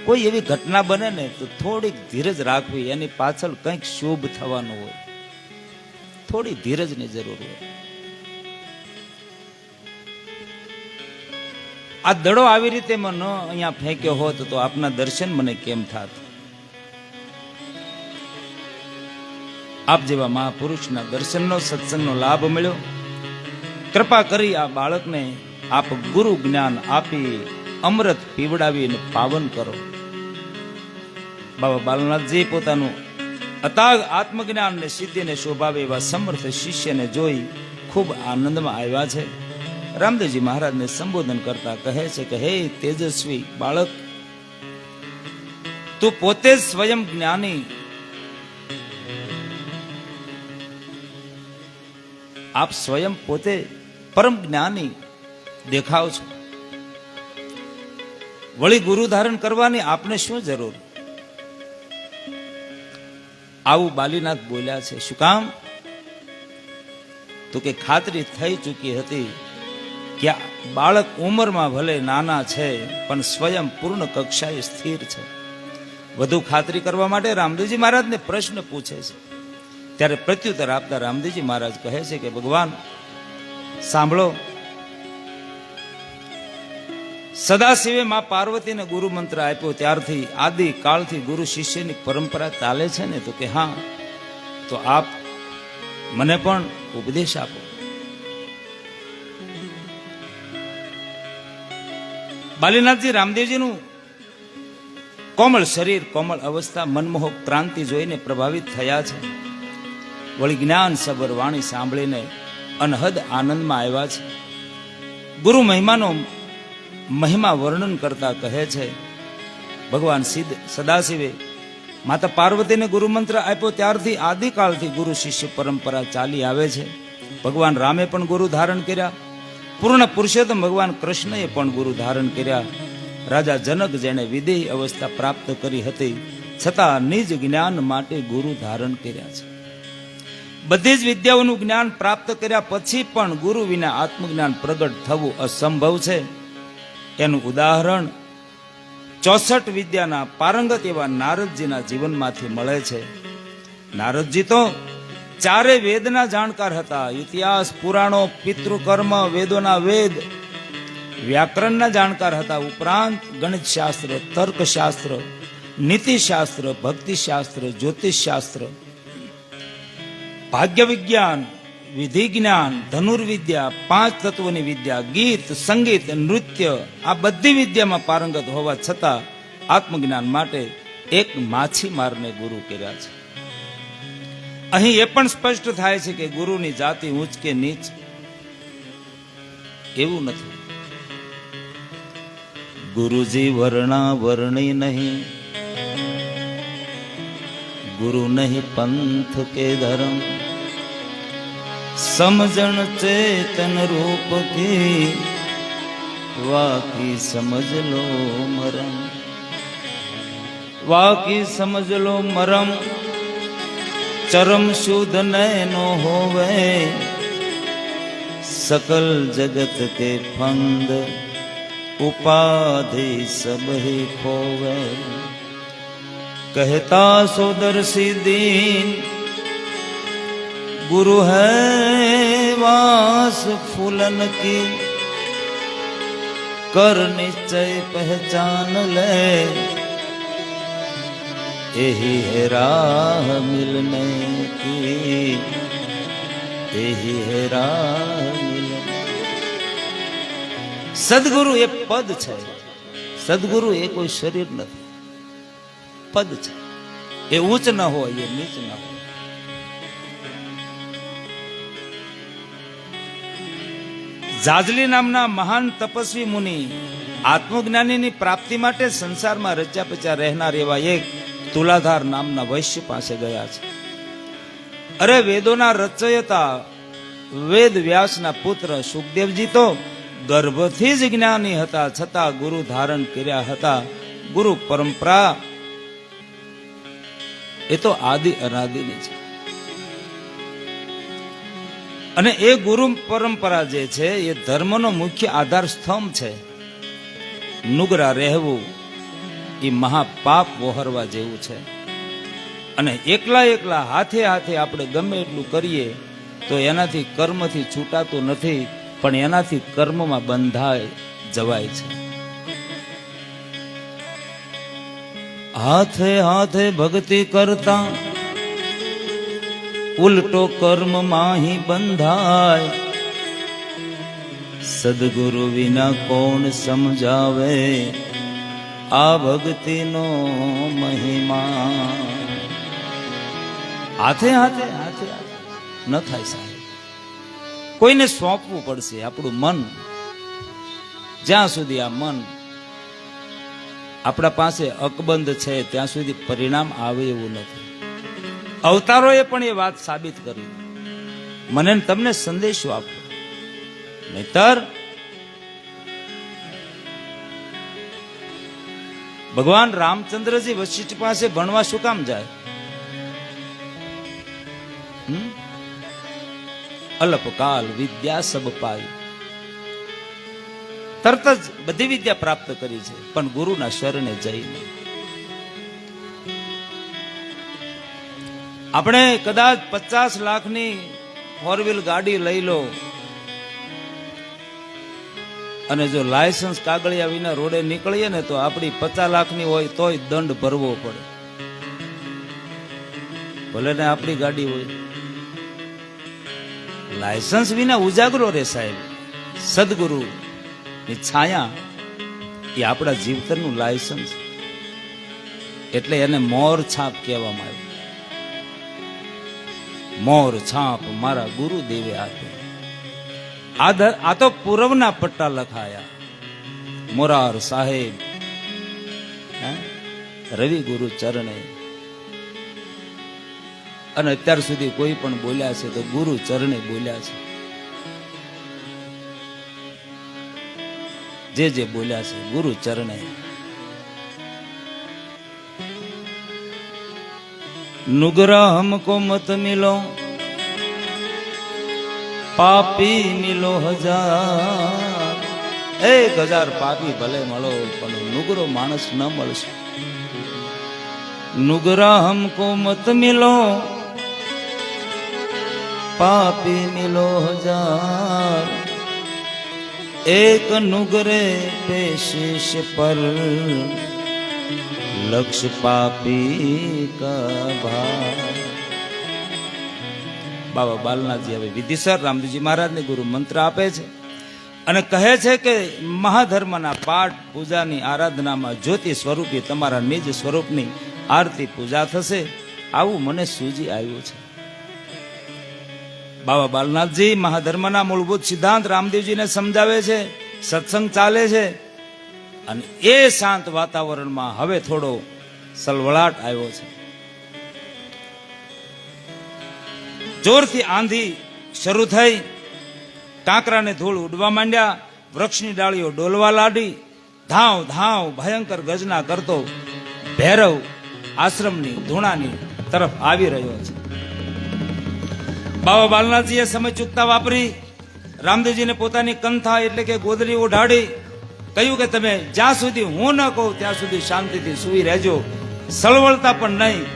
કોઈ એવી ઘટના બને ને તો થોડીક ધીરજ રાખવી, એની પાછળ કંઈક શુભ થવાનું હોય. થોડી ધીરજની જરૂર હોય. આ દડો આવી રીતે ન અહીંયા ફેંક્યો હોત તો આપના દર્શન મને કેમ થાત? આપ જેવા મહાપુરુષના દર્શનનો, સત્સંગનો લાભ મળ્યો. કૃપા કરી આ બાળકને આપ ગુરુ જ્ઞાન આપી અમૃત પીવડાવીને પાવન કરો. બાબા બાલનાથજી પોતાનું અતાગ આત્મજ્ઞાન ને સિદ્ધિને શોભાવે એવા સમર્થ શિષ્યને જોઈ ખૂબ આનંદમાં આવ્યા છે. રામદેવજી મહારાજને સંબોધન કરતા કહે છે કે હે તેજસ્વી બાળક, તું પોતે જ સ્વયં જ્ઞાની, આપ સ્વયં પોતે પરમ જ્ઞાની દેખાવ છો, વળી ગુરુ ધારણ કરવાની આપને શું જરૂર? આવું બાલીનાથ બોલ્યા છે. શું કામ? તો કે ખાતરી થઈ ચૂકી હતી કે બાળક ઉંમરમાં ભલે નાના છે પણ સ્વયં પૂર્ણ કક્ષાએ સ્થિર છે. વધુ ખાતરી કરવા માટે રામદેવજી મહારાજને પ્રશ્ન પૂછે છે. ત્યારે પ્રત્યુત્તર આપતા રામદેવજી મહારાજ કહે છે કે ભગવાન સાંભળો, સદાશિવે માં પાર્વતીને ગુરુ મંત્ર આપ્યો ત્યારથી આદિ કાળથી ગુરુ શિષ્યની પરંપરા ચાલે છે ને? તો કે હા. તો આપ મને પણ ઉપદેશ આપો. બાલીનાથજી રામદેવજીનું કોમળ શરીર, કોમળ અવસ્થા, મનમોહક ક્રાંતિ જોઈને પ્રભાવિત થયા છે. વળી જ્ઞાન સબર વાણી સાંભળીને અનહદ આનંદમાં આવ્યા છે. ગુરુ મહિમાનો મહિમા વર્ણન કરતા કહે છે ભગવાન સદાશિવે માતા પાર્વતીને ગુરુ મંત્ર આપ્યો ત્યારથી આદિકાળથી ગુરુ શિષ્ય પરંપરા ચાલી આવે છે. ભગવાન રામે પણ ગુરુ ધારણ કર્યા. પૂર્ણ પુરુષોત્તમ ભગવાન કૃષ્ણએ પણ ગુરુ ધારણ કર્યા. રાજા જનક જેણે વિદેહી અવસ્થા પ્રાપ્ત કરી હતી છતાં નિજ જ્ઞાન માટે ગુરુ ધારણ કર્યા છે. બધી જ વિદ્યાઓનું જ્ઞાન પ્રાપ્ત કર્યા પછી પણ ગુરુ વિના આત્મજ્ઞાન પ્રગટ થવું અસંભવ છે. એનું ઉદાહરણ 64 વિદ્યાના પારંગત એવા નારદજીના જીવનમાંથી મળે છે. નારદજી તો ચારે વેદના જાણકાર હતા. ઇતિહાસ, પુરાણો, પિતૃકર્મ, વેદોના વેદ, વ્યાકરણના જાણકાર હતા. ઉપરાંત ગણિત શાસ્ત્ર, તર્કશાસ્ત્ર, નીતિશાસ્ત્ર, ભક્તિશાસ્ત્ર, જ્યોતિષશાસ્ત્ર, ભાગ્ય વિજ્ઞાન, વિધિ જ્ઞાન, ધનુર્વિદ્યા, 5 તત્વોની વિદ્યા, ગીત, સંગીત, નૃત્ય, આ બધી વિદ્યામાં પારંગત હોવા છતાં આત્મજ્ઞાન માટે એક માછીમારને ગુરુ કર્યા છે. અહીં એ પણ સ્પષ્ટ થાય છે કે ગુરુની જાતિ ઊંચ કે નીચ એવું નથી. ગુરુજી વર્ણા વર્ણી નહીં, ગુરુ નહીં પંથ કે ધર્મ, સમજણ ચેતન રૂપ की वाकी समझ लो मरम, वाकी समझ लो मरम, चरम शुद्ध नैनो होवे, सकल जगत के फंद उपाधि सब ही खोवे, कहता सोदर्शी दीन गुरु है वास फूलन की, कर निश्चय पहचान ले, यही है राह मिलने की, यही है राह मिलने. સદગુરુ એ પદ છે. સદગુરુ એ કોઈ શરીર નથી, પદ છે. એ ઉચ્ચ ન હોય, એ નીચ ન હોય. જાજલી નામના મહાન તપસ્વી મુનિ આત્મજ્ઞાનીની પ્રાપ્તિ માટે સંસારમાં રચ્યા પચ્યા રહેનાર એવા એક તુલાધાર નામના વૈશ્ય પાસે ગયા છે. અરે વેદોના રચયતા વેદ વ્યાસના પુત્ર સુખદેવજી તો ગર્ભથી જ જ્ઞાની હતા, છતાં ગુરુ ધારણ કર્યા હતા. ગુરુ પરંપરા એ તો આદિ અનાદિની છે. અને એ ગુરુ પરંપરા જે છે એ ધર્મનો મુખ્ય આધાર સ્તંભ છે. નુગરા રહેવું એ મહાપાપ વહોરવા જેવું છે. અને એકલા હાથે હાથે આપણે ગમે એટલું કરીએ તો એનાથી કર્મથી છૂટાતું નથી, પણ એનાથી કર્મમાં બંધાય જવાય છે. હાથે હાથે ભક્તિ કરતા ઉલટો કર્મ માહી બંધાય, સદગુરુ વિના કોણ સમજાવે આ ભક્તિનો મહિમા. હાથે હાથે હાથે હાથે ન થાય સાહેબ. કોઈને સોંપવું પડશે આપણું મન. જ્યાં સુધી આ મન આપણા પાસે અકબંધ છે ત્યાં સુધી પરિણામ આવે એવું નથી. અવતારોએ પણ એ વાત સાબિત કરી. મને ને તમને સંદેશો આપો, નહીતર ભગવાન રામચંદ્રજી વશિષ્ઠ પાસે ભણવા શું કામ જાય? અલ્પકાલ વિદ્યા સબ પાઈ. તરત જ બધી વિદ્યા પ્રાપ્ત કરી છે, પણ ગુરુના શરણે જઈને. આપણે કદાચ 50 લાખની 4-વ્હીલ ગાડી લઈ લો અને જો લાયસન્સ કાગળિયા વિના રોડે નીકળીએ ને તો આપણી 50 લાખની હોય તોય દંડ ભરવો પડે, ભલે ને આપણી ગાડી હોય. લાયસન્સ વિના ઉજાગરો રે સાહેબ. સદગુરુ ની છાયા એ આપણા જીવતરનું લાયસન્સ, એટલે એને મોર છાપ કહેવામાં આવ્યું. મોર છાપ મારા ગુરુદેવે આપે. આ તો પૂર્વના પટ્ટા લખાયા. મોરાર સાહેબ રવિ ગુરુ ચરણે. અને અત્યાર સુધી કોઈ પણ બોલ્યા છે તો ગુરુ ચરણે બોલ્યા છે. જે બોલ્યા છે ગુરુ ચરણે. નુગ્રહ હમકો મત મિલો, પાપી મિલો 1000. 1000 પાપી ભલે મળો પણ નુગરો માણસ ન મળશે. નુગ્રહ હમકો મત મિલો, પાપી મિલો 1000. એક નુગરે पे शीश पर लक्ष्य पापी का भार. બાબા બાલનાથજી હવે વિધિસર રામદેવજી મહારાજને ગુરુ મંત્ર આપે છે અને કહે છે કે મહાધર્મના પાઠ પૂજાની આરાધનામાં જ્યોતિ સ્વરૂપી તમારા નિજ સ્વરૂપની આરતી પૂજા થશે. આવું મને સૂજી આવ્યું છે. બાબા બાલનાથજી મહાધર્મના મૂળભૂત સિદ્ધાંત રામદેવજીને સમજાવે છે. સત્સંગ ચાલે છે અને એ શાંત વાતાવરણમાં હવે થોડો સલવળાટ આવ્યો છે. જોરથી આંધી શરૂ થઈ, કાંકરાને ધૂળ ઉડવા માંડ્યા, વૃક્ષની ડાળીઓ ડોલવા લાડી. ધાવ ધાવ ભયંકર ગર્જના કરતો ભૈરવ આશ્રમની ધૂણાની તરફ આવી રહ્યો છે. બાબા બાલનાથજીએ સમય ચૂકતા વાપરી રામદેવજીને પોતાની કંથા એટલે કે ગોદડી ઓઢાડી કહ્યું કે તમે જ્યાં સુધી હું ન કહું ત્યાં સુધી શાંતિથી સૂઈ રહેજો, સળવળતા પણ નહીં.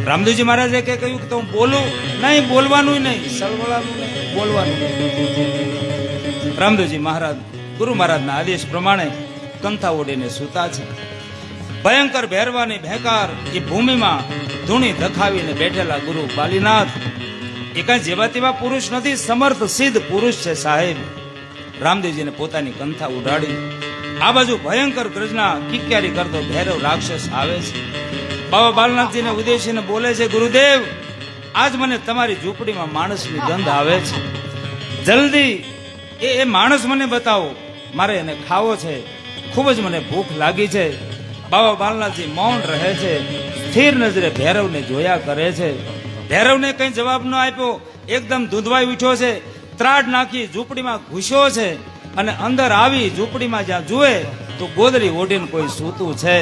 રામદેવજી મહારાજે કહ્યું કે હું બોલું નહીં, બોલવાનું નહીં, સળવળવાનું નહીં, બોલવાનું નહીં. રામદેવજી મહારાજ ગુરુ મહારાજના આદેશ પ્રમાણે કંથા ઓઢીને સૂતા છે. ભયંકર ભૈરવાની ભેંકાર એ ભૂમિમાં ધૂણી ધખાવીને બેઠેલા ગુરુ બાલીનાથ એ કઈ જેવા તેવા પુરુષ નથી, સમર્થ સિદ્ધ પુરુષ છે સાહેબ. રામદેવજીને પોતાની કંથા ઉડાડી આ બાજુ ભયંકર ગર્જના કિક્યારી કરતો ભૈરવ રાક્ષસ આવે છે. બાબા બાલનાથજીને ઉદ્દેશીને બોલે છે, ગુરુદેવ આજ મને તમારી ઝૂંપડીમાં માણસની ગંધ આવે છે, જલ્દી એ માણસ મને બતાવો, મારે એને ખાવો છે, ખૂબ જ મને ભૂખ લાગી છે. બાબા બાલનાથજી મૌન રહે છે, સ્થિર નજરે ભૈરવને જોયા કરે છે. ભૈરવને કઈ જવાબ ન આપ્યો, એકદમ ધૂંધવાઈ ઉઠ્યો છે, ત્રાડ નાખી ઝૂંપડીમાં ઘૂસ્યો છે અને અંદર આવી ઝૂંપડીમાં જ્યાં જુએ તો ગોદડી ઓઢીને કોઈ સૂતું છે.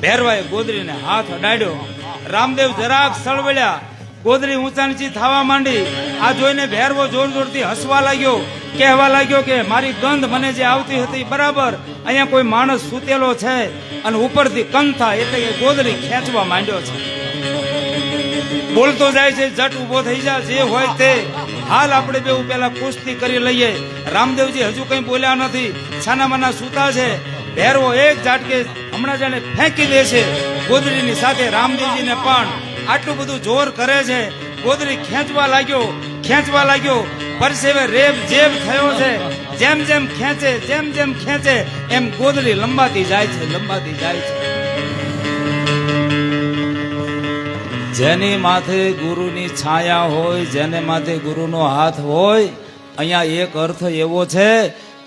ભૈરવાએ ગોદડીને હાથ અડાડ્યો. રામદેવ જરાક સળવળ્યા, ગોદડી ઊંચા નીચી થવા માંડી. આ જોઈને ભૈરવો જોર જોરથી હસવા લાગ્યો, કહેવા લાગ્યો કે મારી ગંધ મને જે આવતી હતી બરાબર, અહીંયા કોઈ માણસ સૂતેલો છે અને ઉપરથી કંથા એટલે કે ગોદડી ખેંચવા માંડ્યો છે. બોલતો જાય છે, જટ ઉભો થઈ જા, જે હોય તે હાલ આપણે બે પેલા કુસ્તી કરી લઈએ. રામદેવજી હજુ કઈ બોલ્યા નથી, છાનામાના સૂતા છે. ભૈરવો એક ઝાટકે હમણાં જાણે ફેંકી દે છે ગોદડીની સાથે. રામદેવજીને પણ આટલું બધું જોર કરે છે, ગોદડી ખેંચવા લાગ્યો. પરસેવે રેબ જેબ થયો છે. જેમ જેમ ખેંચે એમ ગોદડી લંબાતી જાય છે. જેની માથે ગુરુની છાયા હોય, જેને માથે ગુરુનો હાથ હોય, અહીંયા એક અર્થ એવો છે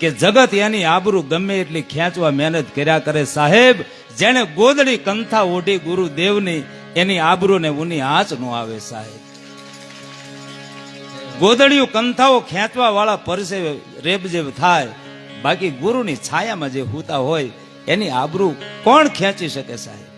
કે જગત એની આબરૂ ગમે એટલી ખેંચવા મહેનત કર્યા કરે સાહેબ, જેને ગોદડી કંથા ઓઢી ગુરુદેવની, એની આબરૂને ઉની આંચ નો આવે સાહેબ. ગોદડિયું કંથાઓ ખેંચવા વાળા પરસે રેબજેબ થાય, બાકી ગુરુની છાયામાં જે હુતા હોય એની આબરૂ કોણ ખેંચી શકે સાહેબ?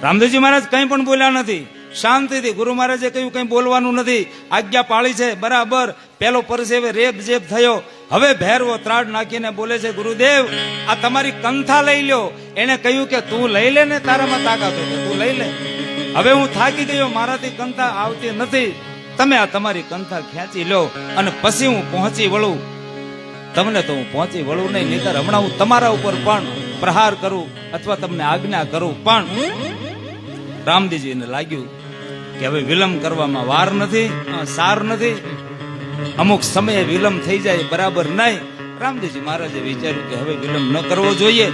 રામદેવજી મહારાજ કંઈ પણ બોલ્યા નથી, શાંતિથી. ગુરુ મહારાજે કહ્યું કંઈ બોલવાનું નથી, આજ્ઞા પાળી છે બરાબર. પેલો પરસેવે રેબજેબ થયો. હવે ભેરવો ત્રાડ નાખીને બોલે છે, ગુરુદેવ આ તમારી કંથા લઈ લ્યો. એને કહ્યું કે તું લઈ લે ને, તારામાં તાકાત હોય તું લઈ લે. હવે હું થાકી ગયો, મારાથી કંથા આવતી નથી, તમે આ તમારી કંથા ખેંચી લો અને પછી હું પહોંચી વળું. તમને તો હું પહોંચી વળું નહીં, નહીતર હમણાં હું તમારા ઉપર પણ પ્રહાર કરું અથવા તમને આજ્ઞા કરું. પણ રામદેવજીને લાગ્યું કે હવે વિલંબ કરવામાં વાર નથી, સાર નથી, અમુક સમયે વિલંબ થઈ જાય બરાબર નહીં. રામદેવજી મહારાજે વિચાર્યું કે હવે વિલંબ ન કરવો જોઈએ.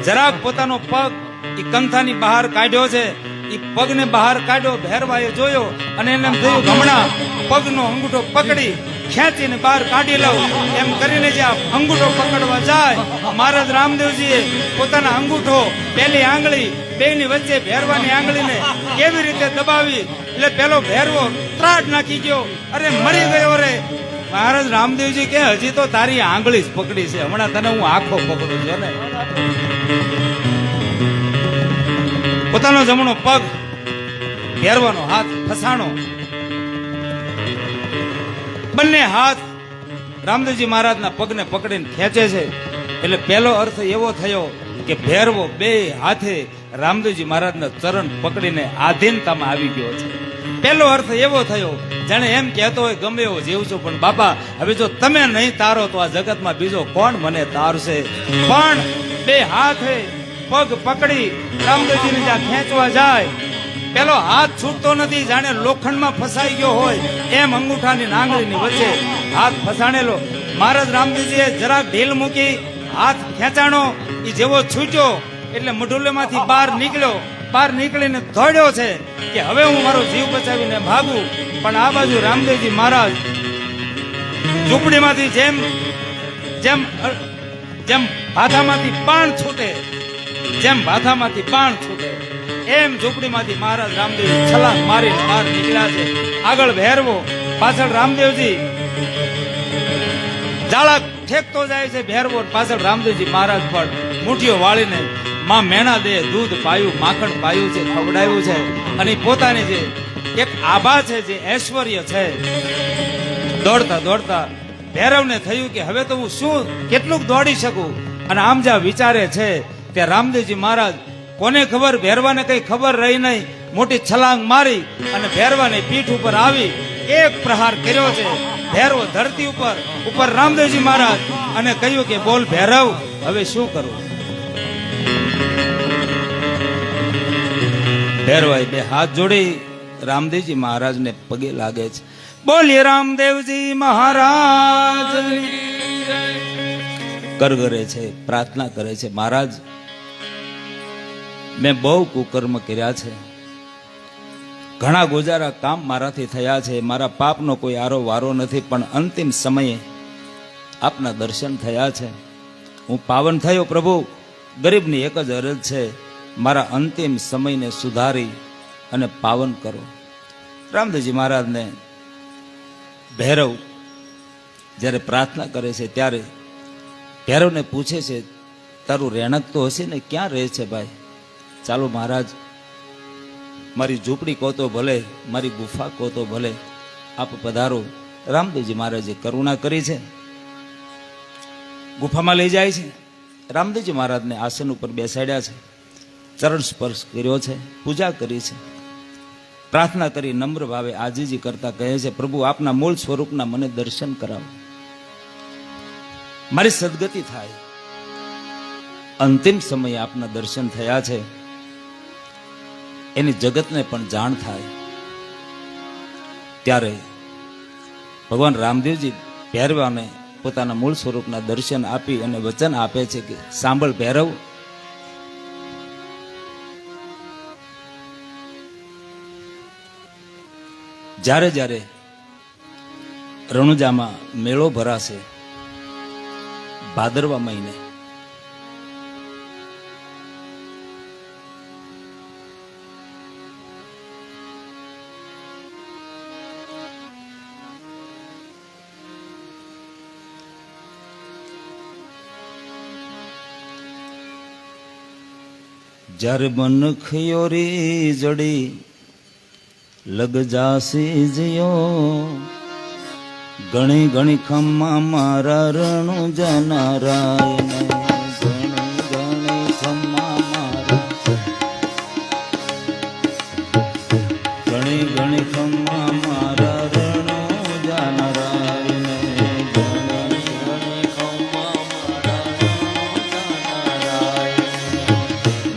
જરાક પોતાનો પગ એ કંથાની બહાર કાઢ્યો છે, એ પગને બહાર કાઢ્યો. ભેરવાએ જોયો અને એને એમ થયું હમણાં પગનો અંગૂઠો પકડી ખેંચીને બહાર કાઢી લઉં. એમ કરીને જે અંગૂઠો પકડવા જાય, મહારાજ રામદેવજીએ પોતાના અંગૂઠો પેલી આંગળી બેની વચ્ચે ભેરવાની આંગળીને કેવી રીતે દબાવી, એટલે પેલો ભેરવો ત્રાડ નાખી ગયો. અરે મરી ગયો રે. મહારાજ રામદેવજી કે હજી તો તારી આંગળી જ પકડી છે, હમણાં તને હું આંખો પકડું છું ને. પોતાનો જમણો પગ ભેરવાનો હાથ ફસાણો, બંને હાથ રામદેવજી મહારાજના પગને પકડીને ખેંચે છે. એટલે પહેલો અર્થ એવો થયો કે ભેરવો બે હાથે રામદેવજી મહારાજના ચરણ પકડીને આધીનતામાં આવી ગયો છે. પહેલો અર્થ એવો થયો જાણે એમ કહેતો હોય ગમે એવો જીવ છું, પણ બાપા હવે જો તમે નહીં તારો તો આ જગતમાં બીજો કોણ મને તારશે. પણ બે હાથે પગ પકડી રામદેવજીને જ્યાં ખેંચવા જાય, પેલો હાથ છૂટતો નથી, જાણે લોખંડમાં ફસાઈ ગયો હોય એમ અંગૂઠાની આંગળીની વચ્ચે હાથ ફસાણેલો. મહારાજ રામદેવજીએ જરાક ઢીલ મૂકી, હાથ ખેંચાણો, એ જેવો છૂટ્યો એટલે મઢુલેમાંથી બહાર નીકળ્યો. બહાર નીકળીને દોડ્યો છે કે હવે હું મારો જીવ બચાવીને ભાગું. પણ આ બાજુ રામદેવજી મહારાજ ઝૂંપડીમાંથી જેમ જેમ જેમ ભાથામાંથી બાણ છૂટે, જેમ ભાથામાંથી બાણ છૂટે એમ ઝૂંપડીમાંથી મહારાજ રામદેવજી છલાંગ મારીને બહાર નીકળ્યા છે. આગળ ભેરવો, પાછળ રામદેવજી. જાળા ઠેકતો જાય છે ભેરવો, પાછળ રામદેવજી મહારાજ પણ મુઠ્ઠીઓ વાળીને માં મેણા દે દૂધ પાયું, માખણ પાયું છે, ખવડાવ્યું છે. અને પોતાની જે એક આભા છે, જે ઐશ્વર્ય છે, દોડતા દોડતા ભૈરવને થયું કે હવે તો હું શું કેટલું દોડી શકું. અને આમ જ્યાં વિચારે છે ત્યાં રામદેવજી મહારાજ કોને ખબર, ભૈરવાને કઈ ખબર રહી નહીં, મોટી છલાંગ મારી અને ભૈરવાને પીઠ ઉપર આવી એક પ્રહાર કર્યો છે. ભૈરવો ધરતી ઉપર રામદેવજી મહારાજ અને કહ્યું કે બોલ ભૈરવ હવે શું કરવું. ભૈરવાએ બે હાથ જોડી રામદેવજી મહારાજને પગે લાગે છે. બોલીએ રામદેવજી મહારાજ કરગરે છે, પ્રાર્થના કરે છે, મહારાજ મેં બહુ કુકર્મ કર્યા છે, ઘણા ગોજારા કામ મારાથી થયા છે, મારા પાપનો કોઈ આરો વારો નથી, પણ અંતિમ સમયે આપના દર્શન થયા છે, હું પાવન થયો. પ્રભુ ગરીબની એક જ અરજ છે, મારા અંતિમ સમયને સુધારી અને પાવન કરો. રામદેવજી મહારાજને ભૈરવ જ્યારે પ્રાર્થના કરે છે ત્યારે ભૈરવને પૂછે છે તારું રહેણક તો હશે ને, ક્યાં રહે છે ભાઈ? ચાલો મહારાજ મારી ઝૂંપડી કહો તો ભલે, મારી ગુફા કહો તો ભલે, આપ પધારો. રામદેવજી મહારાજે કરુણા કરી છે, ગુફામાં લઈ જાય છે. રામદેવજી મહારાજને આસન ઉપર બેસાડ્યા છે, ચરણ સ્પર્શ કર્યો છે, પૂજા કરી છે, પ્રાર્થના કરી નમ્ર ભાવે આજીજી કરતા કહે છે પ્રભુ આપના મૂળ સ્વરૂપના મને દર્શન કરાવો, મારી સદગતિ થાય. અંતિમ સમયે આપના દર્શન થયા છે એની જગતને પણ જાણ થાય. ત્યારે ભગવાન રામદેવજી ભૈરવાને પોતાના મૂળ સ્વરૂપના દર્શન આપી અને વચન આપે છે કે સાંભળ ભૈરવ, જ્યારે જ્યારે રણુજામાં મેળો ભરાશે ભાદરવા મહિને, જ્યારે મન ખયોરી જડી લગ જાસી જીયો, ઘણી ઘણી ખમ્મા મારા રણુજા નારાયણ, ઘણી ઘણી ખમ્મા મારા, ઘણી ઘણી ખમ્મા મારા રણુજા નારાયણ, ઘણી ઘણી ખમ્મા મારા રણુજા નારાયણ.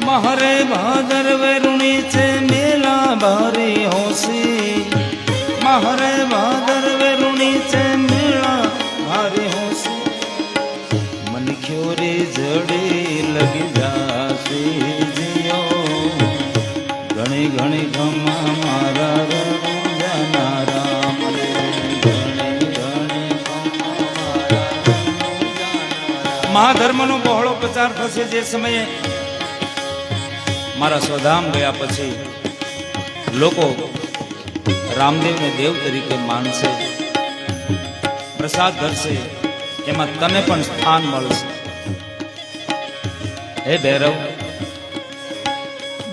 મહરે ભાદર વેરુણી છે મેલા ભારી હોસી, મહરે ભાદર વેરુણી છે મેળા ભારી હોસી, મન ખ્યોરી જડી લગી જાસી જીયો, ઘણી ઘણી ખમ્મા મારા રણુજા નારાયણ, ઘણી ઘણી ખમ્મા મારા રણુજા નારાયણ. મહાધર્મનો બહોળો પ્રચાર થશે જે સમયે મારા સ્વધામ ગયા પછી લોકો રામદેવને દેવ તરીકે માનશે, પ્રસાદ ધરશે, એમાં તને પણ સ્થાન મળશે. હે ભૈરવ,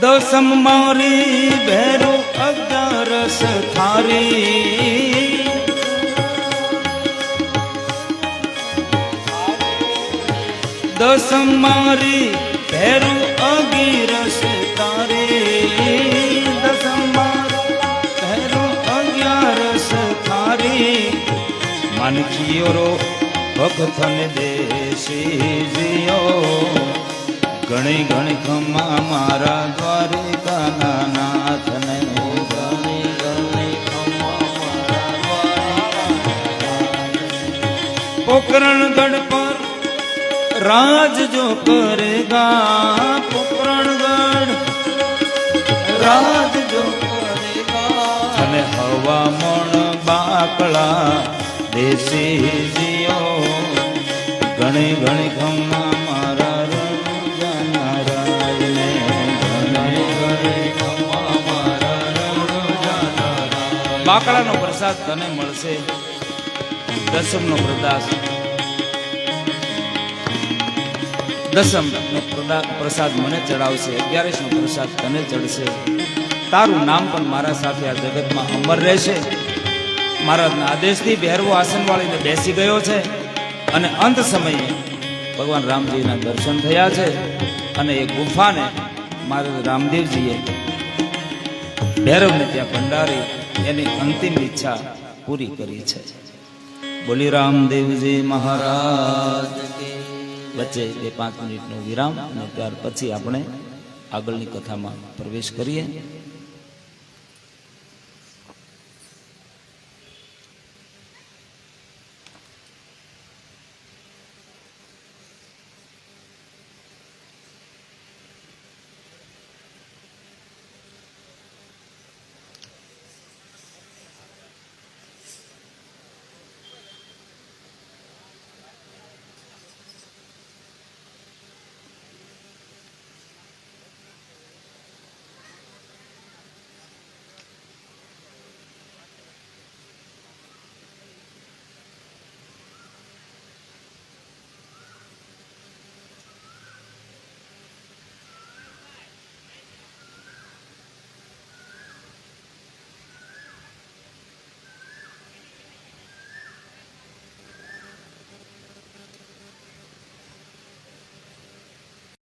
દસમ મારી ભૈરવ અગિયારસ થારી, દસમ મારી ભૈરવ અગિયારસ તારી, દસમ માનખીયો ભક્તને દેશી જીયો, ઘણી ઘણી ખમ્મા મારા દ્વારિકા નાથને, ઘણી ઘણી ખમ્મા મારા દ્વારિકા. પોકરણગઢ પર રાજ જો કરેગા, પોકરણગઢ રાજ જો કરેગા, અને હવામણ બાકડા દેશી જીયો, ઘણી ઘણી ખમ્મા મારા રણુજા નારાયણ, ઘણી ઘણી ખમ્મા મારા રણુજા નારાયણ. બાકડાનો પ્રસાદ તને મળશે, દસમનો પ્રસાદ મને ચડાવશે, 11નો પ્રસાદ તને ચડશે. તારું નામ પણ મારા સાથે આ જગતમાં અમર રહેશે. મહારાજના આદેશથી ભૈરવો આસન વાળીને બેસી ગયો છે, અને અંત સમયે ભગવાન રામજીના દર્શન થયા છે, અને એ ગુફાને મહારાજ રામદેવજીએ ભૈરવને ત્યાં ભંડારી એની અંતિમ ઈચ્છા પૂરી કરી છે. બોલી રામદેવજી મહારાજ. વચ્ચે 2-5 મિનિટનો વિરામ, અને ત્યાર પછી આપણે આગળની કથામાં પ્રવેશ કરીએ.